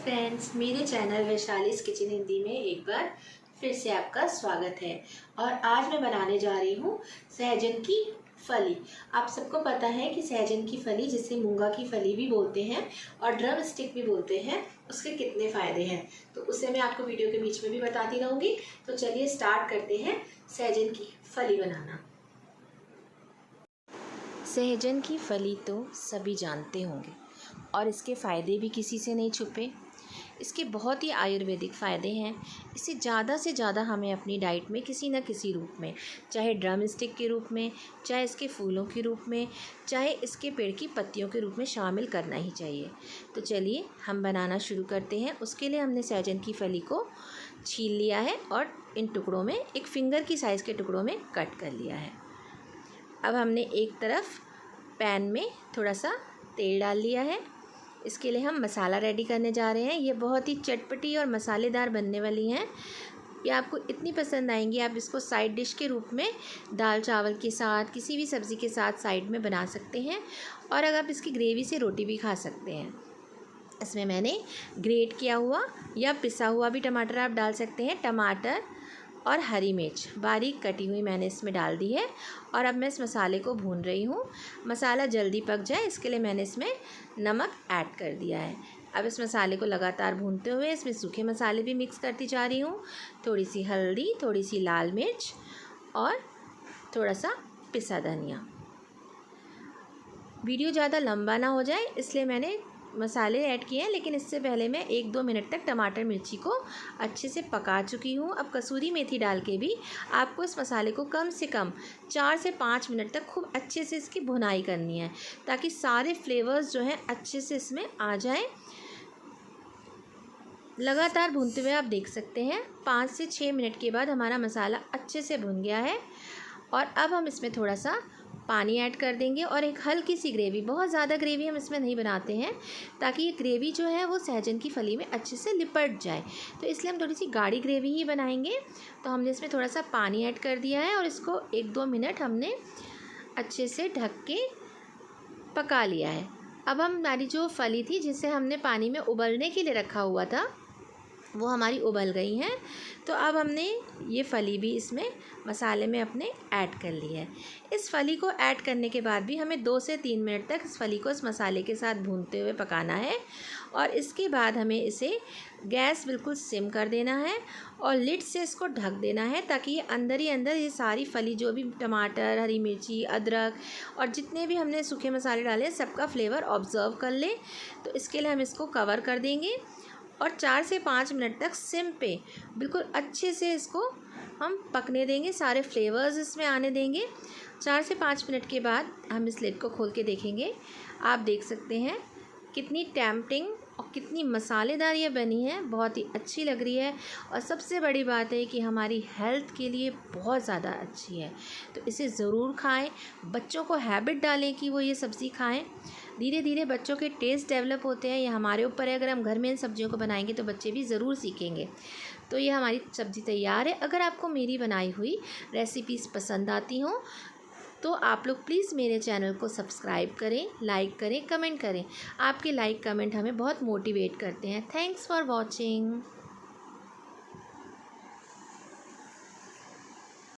Friends, मेरे channel Vaishali's kitchen Hindi में एक बार फिर से आपका स्वागत है। और आज मैं बनाने जा रही हूँ सहजन की फली। आप सबको पता है कि सहजन की फली, जिसे मूंगा की फली भी बोलते हैं और ड्रम स्टिक भी बोलते हैं, उसके कितने फ़ायदे हैं तो उसे मैं आपको वीडियो के बीच में भी बताती रहूँगी। तो चलिए स्टार्ट करते हैं सहजन की फली बनाना। सहजन की फली तो सभी जानते होंगे और इसके फ़ायदे भी किसी से नहीं छुपे। इसके बहुत ही आयुर्वेदिक फ़ायदे हैं। इसे ज़्यादा से ज़्यादा हमें अपनी डाइट में किसी न किसी रूप में, चाहे ड्रम स्टिक के रूप में, चाहे इसके फूलों के रूप में, चाहे इसके पेड़ की पत्तियों के रूप में शामिल करना ही चाहिए। तो चलिए हम बनाना शुरू करते हैं। उसके लिए हमने सहजन की फली को छील लिया है और इन टुकड़ों में, एक फिंगर की साइज़ के टुकड़ों में कट कर लिया है। अब हमने एक तरफ पैन में थोड़ा सा तेल डाल लिया है। इसके लिए हम मसाला रेडी करने जा रहे हैं। ये बहुत ही चटपटी और मसालेदार बनने वाली हैं। ये आपको इतनी पसंद आएंगी, आप इसको साइड डिश के रूप में दाल चावल के साथ, किसी भी सब्ज़ी के साथ साइड में बना सकते हैं। और अगर आप इसकी ग्रेवी से रोटी भी खा सकते हैं। इसमें मैंने ग्रेट किया हुआ या पिसा हुआ भी टमाटर आप डाल सकते हैं। टमाटर और हरी मिर्च बारीक कटी हुई मैंने इसमें डाल दी है। और अब मैं इस मसाले को भून रही हूँ। मसाला जल्दी पक जाए इसके लिए मैंने इसमें नमक ऐड कर दिया है। अब इस मसाले को लगातार भूनते हुए इसमें सूखे मसाले भी मिक्स करती जा रही हूँ। थोड़ी सी हल्दी, थोड़ी सी लाल मिर्च और थोड़ा सा पिसा धनिया। वीडियो ज़्यादा लंबा ना हो जाए इसलिए मैंने मसाले ऐड किए हैं, लेकिन इससे पहले मैं 1-2 मिनट तक टमाटर मिर्ची को अच्छे से पका चुकी हूँ। अब कसूरी मेथी डाल के भी आपको इस मसाले को कम से कम 4 से 5 मिनट तक खूब अच्छे से इसकी भुनाई करनी है, ताकि सारे फ्लेवर्स जो हैं अच्छे से इसमें आ जाएं। लगातार भूनते हुए आप देख सकते हैं 5 से 6 मिनट के बाद हमारा मसाला अच्छे से भुन गया है। और अब हम इसमें थोड़ा सा पानी ऐड कर देंगे और एक हल्की सी ग्रेवी, बहुत ज़्यादा ग्रेवी हम इसमें नहीं बनाते हैं, ताकि ये ग्रेवी जो है वो सहजन की फली में अच्छे से लिपट जाए। तो इसलिए हम थोड़ी सी गाढ़ी ग्रेवी ही बनाएंगे। तो हमने इसमें थोड़ा सा पानी ऐड कर दिया है और इसको 1-2 मिनट हमने अच्छे से ढक के पका लिया है। अब हमारी जो फली थी, जिसे हमने पानी में उबलने के लिए रखा हुआ था, वो हमारी उबल गई हैं। तो अब हमने ये फली भी इसमें मसाले में अपने ऐड कर ली है। इस फली को ऐड करने के बाद भी हमें 2 से 3 मिनट तक इस फली को इस मसाले के साथ भूनते हुए पकाना है। और इसके बाद हमें इसे गैस बिल्कुल सिम कर देना है और लिड से इसको ढक देना है, ताकि ये अंदर ही अंदर ये सारी फली, जो भी टमाटर, हरी मिर्ची, अदरक और जितने भी हमने सूखे मसाले डाले, सबका फ्लेवर ऑब्ज़र्व कर ले। तो इसके लिए हम इसको कवर कर देंगे और 4 से 5 मिनट तक सिम पे बिल्कुल अच्छे से इसको हम पकने देंगे, सारे फ्लेवर्स इसमें आने देंगे। 4 से 5 मिनट के बाद हम इस लिड को खोल के देखेंगे। आप देख सकते हैं कितनी टेम्पटिंग और कितनी मसालेदार ये बनी है, बहुत ही अच्छी लग रही है। और सबसे बड़ी बात है कि हमारी हेल्थ के लिए बहुत ज़्यादा अच्छी है। तो इसे ज़रूर खाएं। बच्चों को हैबिट डालें कि वो ये सब्ज़ी खाएं। धीरे धीरे बच्चों के टेस्ट डेवलप होते हैं, ये हमारे ऊपर है। अगर हम घर में इन सब्जियों को बनाएंगे तो बच्चे भी ज़रूर सीखेंगे। तो ये हमारी सब्ज़ी तैयार है। अगर आपको मेरी बनाई हुई रेसिपीज़ पसंद आती हों तो आप लोग प्लीज़ मेरे चैनल को सब्सक्राइब करें, लाइक करें, कमेंट करें। आपके लाइक कमेंट हमें बहुत मोटिवेट करते हैं। Thanks for watching.